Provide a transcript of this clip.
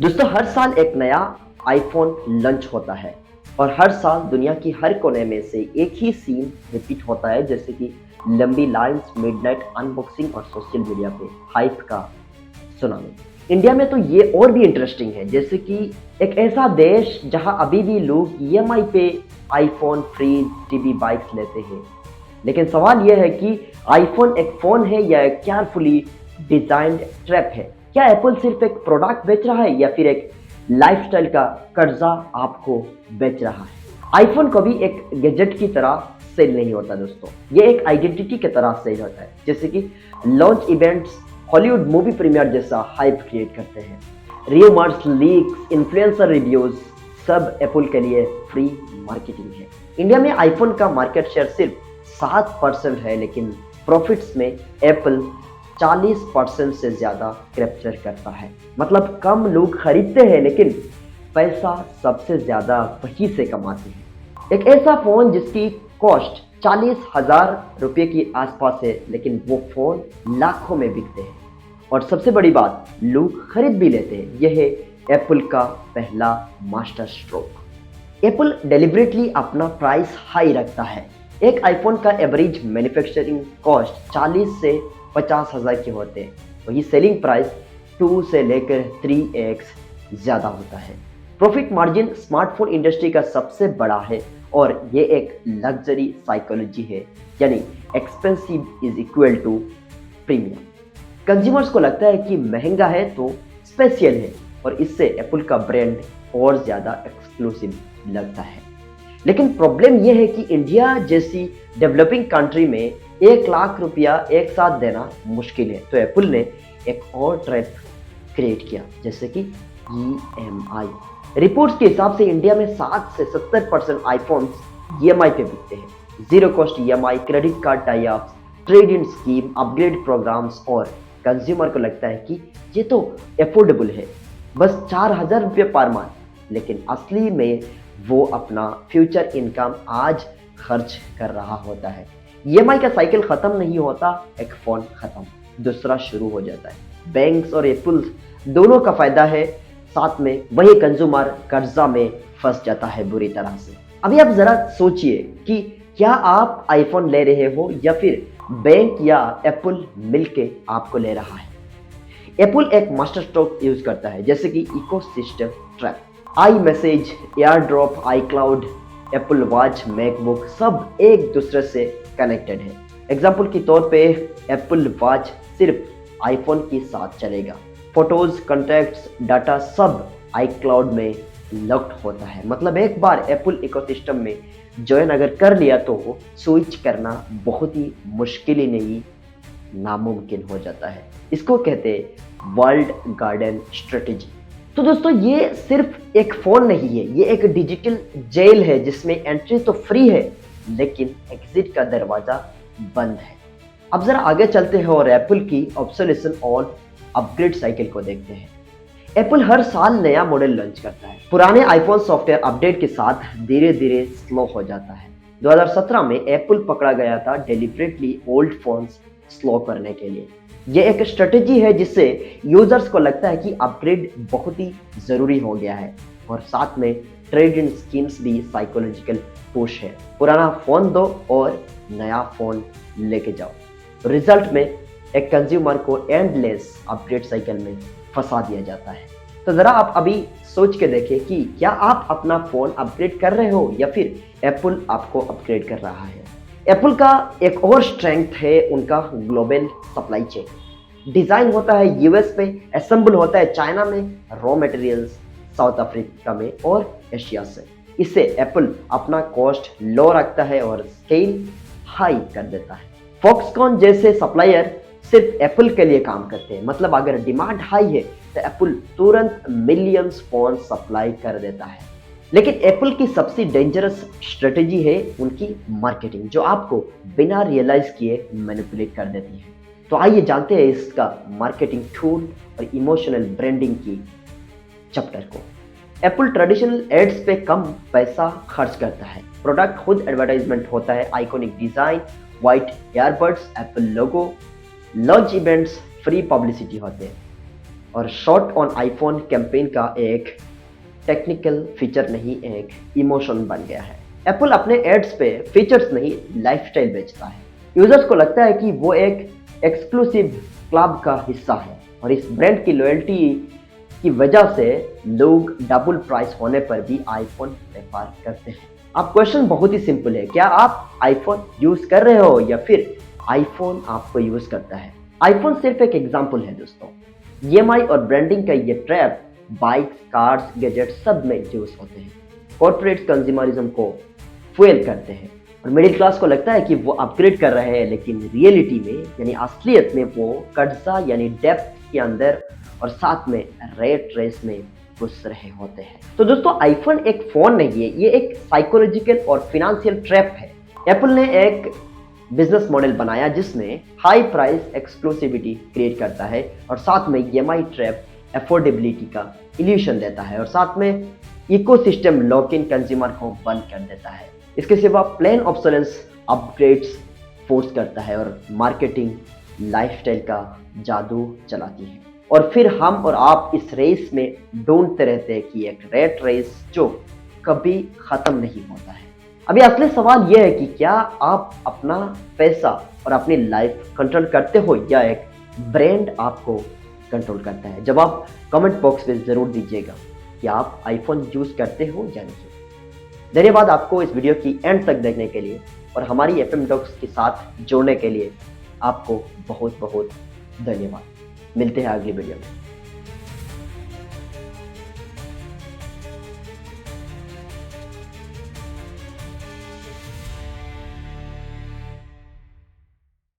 दोस्तों हर साल एक नया आईफोन लॉन्च होता है और हर साल दुनिया की हर कोने में से एक ही सीन रिपीट होता है, जैसे कि लंबी लाइंस, मिडनाइट अनबॉक्सिंग और सोशल मीडिया पे हाइप का सुनामी। इंडिया में तो ये और भी इंटरेस्टिंग है, जैसे कि एक ऐसा देश जहां अभी भी लोग ईएमआई पे आईफोन, फ्रिज, टीवी, बाइक्स लेते हैं। लेकिन सवाल यह है कि आईफोन एक फोन है या एक केयरफुली डिजाइन्ड ट्रैप है। क्या एप्पल सिर्फ एक प्रोडक्ट बेच रहा है या फिर एक लाइफस्टाइल का कर्जा आपको बेच रहा है? आईफोन कभी एक गैजेट की तरह सेल नहीं होता दोस्तों, ये एक आइडेंटिटी की तरह सेल होता है। जैसे कि launch events Hollywood movie premiere जैसा हाइप क्रिएट करते हैं। रियूमर्स, लीक्स, इन्फ्लुएंसर रिव्यूज सब एप्पल के लिए फ्री मार्केटिंग है। इंडिया में आईफोन का मार्केट शेयर सिर्फ 7% है, लेकिन प्रॉफिट्स में एप्पल 40% से ज्यादा कैप्चर करता है। मतलब कम लोग खरीदते हैं, लेकिन पैसा सबसे ज्यादा वही से कमाते हैं। एक ऐसा फोन जिसकी कॉस्ट 40,000 रुपये की आसपास है, लेकिन वो फोन लाखों में बिकते हैं और सबसे बड़ी बात, लोग खरीद भी लेते हैं। यह है एप्पल का पहला मास्टर स्ट्रोक। एप्पल डेलिबरेटली अपना प्राइस हाई रखता है। एक आईफोन का एवरेज मैन्युफैक्चरिंग कॉस्ट 40 से 50,000 के होते हैं, वही सेलिंग प्राइस 2 से लेकर 3x ज्यादा होता है। प्रॉफिट मार्जिन स्मार्टफोन इंडस्ट्री का सबसे बड़ा है और ये एक लग्जरी साइकोलॉजी है, यानी expensive is equal to premium. Consumers को लगता है कि महंगा है तो स्पेशल है और इससे एप्पल का ब्रांड और ज्यादा एक्सक्लूसिव लगता है। लेकिन प्रॉब्लम यह है कि इंडिया जैसी डेवलपिंग कंट्री में 1 लाख रुपया एक साथ देना मुश्किल है, तो एप्पल ने एक और ट्रैप क्रिएट किया, जैसे कि ईएमआई। रिपोर्ट्स के हिसाब से इंडिया में 60 से 70% आईफोन्स ईएमआई पे बिकते हैं। Zero cost EMI, credit card tie ups, trade in scheme, upgrade programmes, और कंज्यूमर को लगता है कि ये तो अफोर्डेबल है, बस 4,000 रुपये पर मंथ। लेकिन असली में वो अपना फ्यूचर इनकम आज खर्च कर रहा होता है। ईएमआई का साइकिल खत्म नहीं होता, एक फोन खत्म दूसरा शुरू हो जाता है। बैंक्स और एप्पल दोनों का फायदा है, साथ में वही कंज्यूमर कर्जा में फंस जाता है बुरी तरह से। अभी आप जरा सोचिए कि क्या आप आईफोन ले रहे हो या फिर बैंक या एप्पल मिलके आपको ले रहा है। एप्पल एक मास्टर स्ट्रोक यूज करता है, जैसे कि ecosystem trap. I message, air drop, I cloud, Apple watch, MacBook सब एक दूसरे से कनेक्टेड है। एग्जाम्पल के तौर पे एप्पल वॉच सिर्फ आईफोन के साथ चलेगा। फोटोज, कॉन्टैक्ट्स, डाटा सब आई क्लाउड में लॉक्ड होता है। मतलब एक बार एप्पल इकोसिस्टम में ज्वाइन अगर कर लिया तो स्विच करना बहुत ही मुश्किल ही नहीं, नामुमकिन हो जाता है। इसको कहते हैं वर्ल्ड गार्डन स्ट्रेटेजी। तो दोस्तों ये सिर्फ एक फोन नहीं है, ये एक डिजिटल जेल है जिसमें एंट्री तो फ्री है, लेकिन एग्जिट का दरवाजा बंद है। अब जरा आगे चलते हैं और एप्पल की ऑब्सोलेशन और अपग्रेड साइकिल को देखते हैं। एप्पल हर साल नया मॉडल लॉन्च करता है। पुराने आईफोन सॉफ्टवेयर अपडेट के साथ धीरे धीरे स्लो हो जाता है। 2017 में एप्पल पकड़ा गया था डेलिबरेटली ओल्ड फोन्स स्लो करने के लिए। यह एक स्ट्रेटेजी है जिससे यूजर्स को लगता है कि अपग्रेड बहुत ही जरूरी हो गया है, और साथ में ट्रेड इन स्कीम्स भी साइकोलॉजिकल पुश है। पुराना फोन दो और नया फोन लेके जाओ। रिजल्ट में एक कंज्यूमर को एंडलेस अपग्रेड साइकिल में फंसा दिया जाता है। तो जरा आप अभी सोच के देखें कि क्या आप अपना फोन अपग्रेड कर रहे हो या फिर एप्पल आपको अपग्रेड कर रहा है। एप्पल का एक और स्ट्रेंथ है उनका ग्लोबल सप्लाई चेन। डिजाइन होता है यूएस में, असेंबल होता है चाइना में, रॉ मटेरियल्स साउथ अफ्रीका में और एशिया से। इससे एप्पल अपना कॉस्ट लो रखता है और स्केल हाई कर देता है। फॉक्सकॉन जैसे सप्लायर सिर्फ एप्पल के लिए काम करते हैं। मतलब अगर डिमांड हाई है तो एप्पल तुरंत मिलियंस फोन सप्लाई कर देता है। लेकिन एप्पल की सबसे डेंजरस स्ट्रेटेजी है उनकी मार्केटिंग, जो आपको बिना रियलाइज किए मैनिपुलेट कर देती है। तो आइए जानते हैं इसका मार्केटिंग टूल और इमोशनल ब्रांडिंग की चैप्टर को। एप्पल ट्रेडिशनल एड्स पे कम पैसा खर्च करता है। प्रोडक्ट खुद एडवर्टाइजमेंट होता है, iconic design, white earbuds, Apple logo, launch events, free publicity होते हैं। और शॉर्ट ऑन आईफोन कैंपेन का एक टेक्निकल फीचर नहीं, एक इमोशन बन गया है। एप्पल अपने एड्स पे फीचर्स नहीं, लाइफस्टाइल बेचता है। यूजर्स को लगता है कि वो एक एक्सक्लूसिव क्लब का हिस्सा है और इस ब्रांड की लॉयल्टी की वजह से लोग डबल प्राइस होने पर भी आईफोन प्रेफर करते हैं। अब क्वेश्चन बहुत ही सिंपल है, क्या आप आईफोन यूज कर रहे हो या फिर आईफोन आपको यूज करता है? आईफोन सिर्फ एक एग्जाम्पल है दोस्तों। ईएमआई और ब्रांडिंग का ये ट्रैप बाइक्स, कार्स, गैजेट्स सब में यूज होते हैं। कॉर्पोरेट्स कंज्यूमरिज्म को फ्यूल करते हैं और मिडिल क्लास को लगता है कि वो अपग्रेड कर रहे हैं, लेकिन रियलिटी में यानी असलियत में वो कर्जा यानी डेप्थ के अंदर और साथ में रेट रेस में घुस रहे होते हैं। तो दोस्तों आईफोन एक फोन नहीं है, ये एक साइकोलॉजिकल और फिनेंशियल ट्रैप है। एप्पल ने एक बिजनेस मॉडल बनाया जिसमें हाई प्राइस एक्सक्लूसिविटी क्रिएट करता है और साथ में ईएमआई ट्रैप अफोर्डेबिलिटी का इल्यूशन देता है और साथ में इकोसिस्टम लॉक इन कंज्यूमर को बंद कर देता है। इसके सिवा प्लेन ऑब्सोलेंस अपग्रेड्स फोर्स करता है और मार्केटिंग लाइफस्टाइल का जादू चलाती है। और फिर हम और आप इस रेस में ढूंढते रहते हैं कि एक रेट रेस जो कभी खत्म नहीं होता है। अभी असली सवाल यह है कि क्या आप अपना पैसा और अपनी लाइफ कंट्रोल करते हो या एक ब्रांड आपको कंट्रोल करता है? जवाब कमेंट बॉक्स में जरूर दीजिएगा कि आप आईफोन यूज करते हो या नहीं। धन्यवाद आपको इस वीडियो की एंड तक देखने के लिए और हमारी एफएम टॉक्स के साथ जोड़ने के लिए आपको बहुत बहुत धन्यवाद। मिलते हैं अगली वीडियो में।